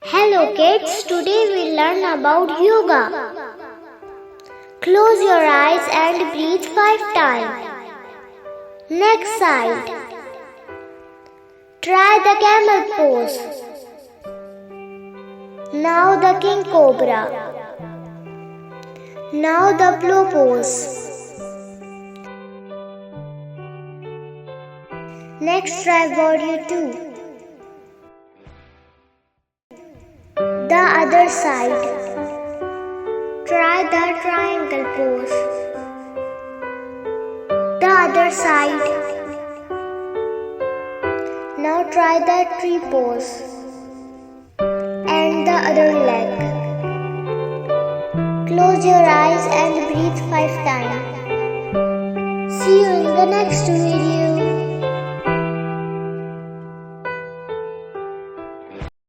Hello kids, today we learn about yoga. Close your eyes and breathe 5 times. Next side. Try the camel pose. Now the king cobra. Now the blow pose. Next try warrior 2. The other side. Try the triangle pose. The other side. Now try the tree pose. And the other leg. Close your eyes and breathe 5 times. See you in the next video.